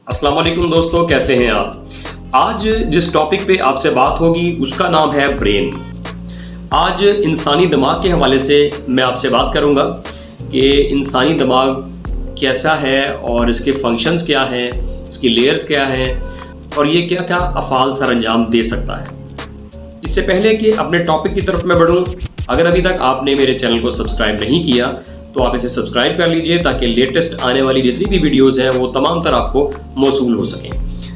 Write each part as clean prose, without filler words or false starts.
अस्सलाम वालेकुम दोस्तों, कैसे हैं आप। आज जिस टॉपिक पे आपसे बात होगी उसका नाम है ब्रेन। आज इंसानी दिमाग के हवाले से मैं आपसे बात करूंगा कि इंसानी दिमाग कैसा है और इसके फंक्शंस क्या हैं, इसकी लेयर्स क्या हैं और ये क्या क्या अफ़ाल सर अंजाम दे सकता है। इससे पहले कि अपने टॉपिक की तरफ मैं बढ़ूं, अगर अभी तक आपने मेरे चैनल को सब्सक्राइब नहीं किया तो आप इसे सब्सक्राइब कर लीजिए ताकि लेटेस्ट आने वाली जितनी भी वीडियोज़ हैं वो तमाम तरह आपको मौसूल हो सकें।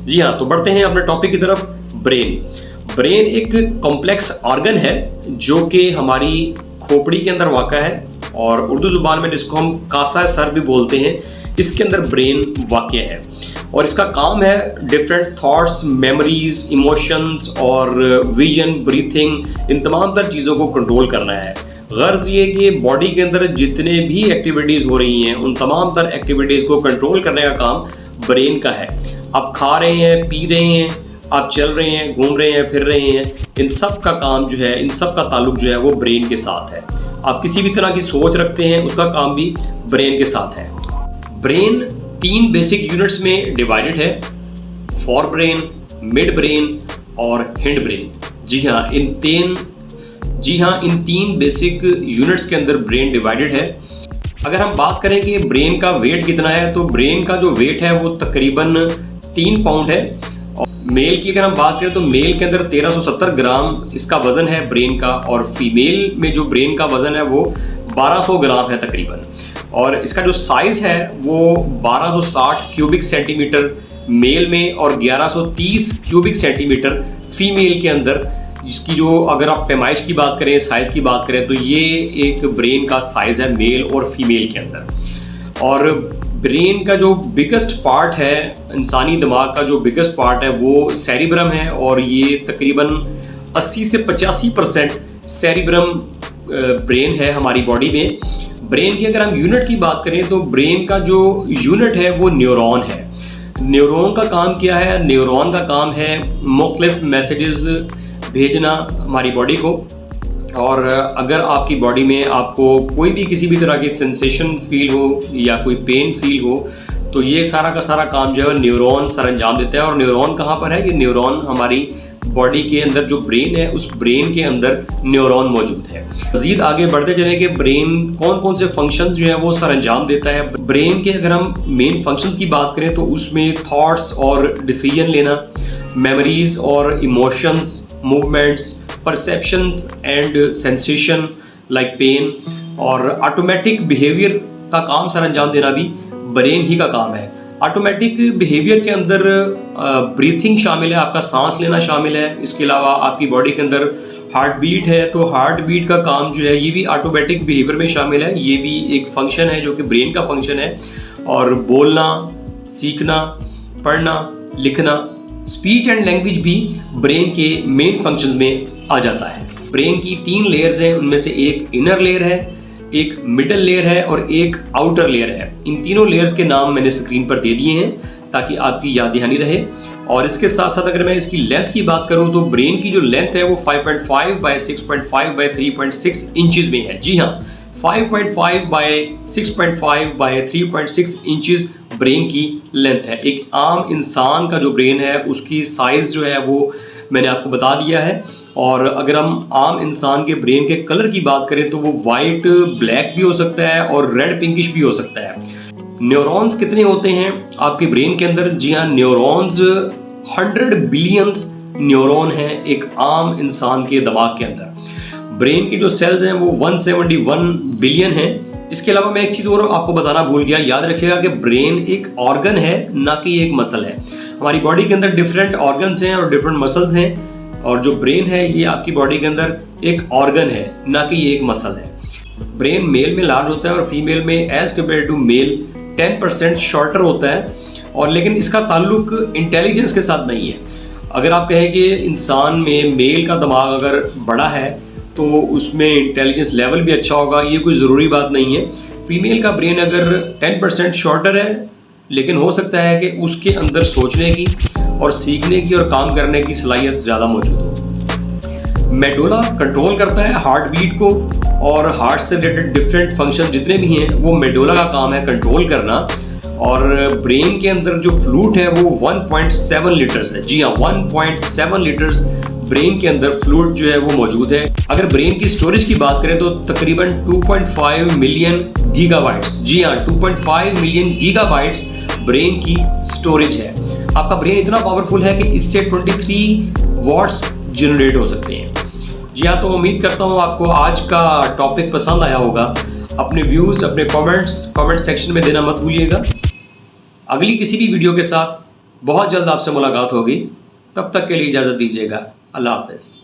जी हाँ, तो बढ़ते हैं अपने टॉपिक की तरफ। ब्रेन एक कॉम्प्लेक्स ऑर्गन है जो कि हमारी खोपड़ी के अंदर वाक़ा है और उर्दू ज़ुबान में जिसको हम कासा सर भी बोलते हैं, इसके अंदर ब्रेन वाक़ है और इसका काम है डिफरेंट थॉट्स, मेमोरीज, इमोशंस और विजन, ब्रीथिंग, इन तमाम तर चीज़ों को कंट्रोल करना है। गर्ज ये कि बॉडी के अंदर जितने भी एक्टिविटीज़ हो रही हैं उन तमाम तर एक्टिविटीज़ को कंट्रोल करने का काम ब्रेन का है। आप खा रहे हैं, पी रहे हैं, आप चल रहे हैं, घूम रहे हैं, फिर रहे हैं, इन सब का काम जो है, इन सब का ताल्लुक जो है वो ब्रेन के साथ है। आप किसी भी तरह की सोच रखते हैं उसका काम भी ब्रेन के साथ है। ब्रेन 3 बेसिक यूनिट्स में डिवाइडेड है, फोर ब्रेन, मिड ब्रेन और हिंड ब्रेन। जी हाँ, इन 3 बेसिक यूनिट्स के अंदर ब्रेन डिवाइडेड है। अगर हम बात करें कि ब्रेन का वेट कितना है, तो ब्रेन का जो वेट है वो तकरीबन 3 पाउंड है। और मेल की अगर हम बात करें तो मेल के अंदर 1370 ग्राम इसका वज़न है ब्रेन का, और फीमेल में जो ब्रेन का वज़न है वो 1200 ग्राम है तकरीबन। और इसका जो साइज़ है वो 1260 क्यूबिक सेंटीमीटर मेल में और 1130 क्यूबिक सेंटीमीटर फीमेल के अंदर। इसकी जो अगर आप पैमाइश की बात करें, साइज़ की बात करें, तो ये एक ब्रेन का साइज़ है मेल और फीमेल के अंदर। और ब्रेन का जो बिगेस्ट पार्ट है, इंसानी दिमाग का जो बिगेस्ट पार्ट है वो सेरिब्रम है और ये तकरीबन 80 से 85% सेरिब्रम ब्रेन है हमारी बॉडी में। ब्रेन की अगर हम यूनिट की बात करें तो ब्रेन का जो यूनिट है वो न्यूरॉन है। न्यूरॉन का काम क्या है? न्यूरॉन का काम है मुख्तलिफ मैसेजेस भेजना हमारी बॉडी को। और अगर आपकी बॉडी में आपको कोई भी किसी भी तरह की सेंसेशन फील हो या कोई पेन फील हो तो ये सारा का सारा काम जो है न्यूरॉन सर अंजाम देता है। और न्यूरॉन कहाँ पर है? कि न्यूरॉन हमारी बॉडी के अंदर जो ब्रेन है उस ब्रेन के अंदर न्यूरॉन मौजूद है। मज़ीद आगे बढ़ते चलें कि ब्रेन कौन कौन से फंक्शन जो है वो सर अंजाम देता है। ब्रेन के अगर हम मेन फंक्शंस की बात करें तो उसमें थॉट्स और डिसीजन लेना, मेमोरीज और emotions, movements, perceptions and sensation like pain और ऑटोमेटिक बिहेवियर का काम सर अंजाम देना भी ब्रेन ही का काम है। ऑटोमेटिक बिहेवियर के अंदर ब्रीथिंग शामिल है, आपका सांस लेना शामिल है। इसके अलावा आपकी बॉडी के अंदर हार्ट बीट है तो हार्ट बीट का काम जो है ये भी ऑटोमेटिक बिहेवियर में शामिल है। ये भी एक फंक्शन है जो कि ब्रेन का फंक्शन है। और बोलना, सीखना, पढ़ना, लिखना, स्पीच एंड लैंग्वेज भी ब्रेन के मेन फंक्शंस में आ जाता है। ब्रेन की 3 लेयर्स हैं, उनमें से एक इनर लेयर है, एक मिडल लेयर है और एक आउटर लेयर है। इन तीनों लेयर्स के नाम मैंने स्क्रीन पर दे दिए हैं ताकि आपकी याद दहानी रहे। और इसके साथ साथ अगर मैं इसकी लेंथ की बात करूं तो ब्रेन की जो लेंथ है वो 5.5 बाय 6.5 बाय 3.6 इंचज़ में है। जी हाँ, 5.5 बाय 6.5 बाय 3.6 इंचज़ ब्रेन की लेंथ है। एक आम इंसान का जो ब्रेन है उसकी साइज़ जो है वो मैंने आपको बता दिया है। और अगर हम आम इंसान के ब्रेन के कलर की बात करें तो वो वाइट, ब्लैक भी हो सकता है और रेड पिंकिश भी हो सकता है। न्यूरॉन्स कितने होते हैं आपके ब्रेन के अंदर? जी हाँ, न्यूरॉन्स 100 बिलियंस न्यूरॉन हैं एक आम इंसान के दिमाग के अंदर। ब्रेन के जो सेल्स हैं वो 171 बिलियन हैं। इसके अलावा मैं एक चीज़ और आपको बताना भूल गया, याद रखिएगा कि ब्रेन एक ऑर्गन है, ना कि एक मसल है। हमारी बॉडी के अंदर डिफरेंट ऑर्गन्स हैं और डिफरेंट मसल्स हैं, और जो ब्रेन है ये आपकी बॉडी के अंदर एक ऑर्गन है, ना कि ये एक मसल है। ब्रेन मेल में लार्ज होता है और फीमेल में as compare to male 10% shorter होता है। और लेकिन इसका ताल्लुक इंटेलिजेंस के साथ नहीं है। अगर आप कहें कि इंसान में मेल का दिमाग अगर बड़ा है तो उसमें इंटेलिजेंस लेवल भी अच्छा होगा, ये कोई ज़रूरी बात नहीं है। फीमेल का ब्रेन अगर 10% शॉर्टर है लेकिन हो सकता है कि उसके अंदर सोचने की और सीखने की और काम करने की सलाहियत ज़्यादा मौजूद हो। मेडुला कंट्रोल करता है हार्ट बीट को और हार्ट से रिलेटेड डिफरेंट फंक्शन जितने भी हैं वो मेडुला का काम है कंट्रोल करना। और ब्रेन के अंदर जो फ्लूइड है वो 1.7 लीटर्स है। जी हाँ, 1.7 लीटर्स ब्रेन के अंदर फ्लूइड जो है वो मौजूद है। अगर ब्रेन की स्टोरेज की बात करें तो तकरीबन 2.5 मिलियन गीगाबाइट्स, जी हाँ 2.5 मिलियन गीगाबाइट्स ब्रेन की स्टोरेज है। आपका ब्रेन इतना पावरफुल है कि इससे 23 वॉट्स जनरेट हो सकते हैं। जी हाँ, तो उम्मीद करता हूँ आपको आज का टॉपिक पसंद आया होगा। अपने व्यूज़, अपने कमेंट सेक्शन में देना मत भूलिएगा। अगली किसी भी वीडियो के साथ बहुत जल्द आपसे मुलाकात होगी। तब तक के लिए इजाज़त दीजिएगा। अल्लाह हाफ़िज़।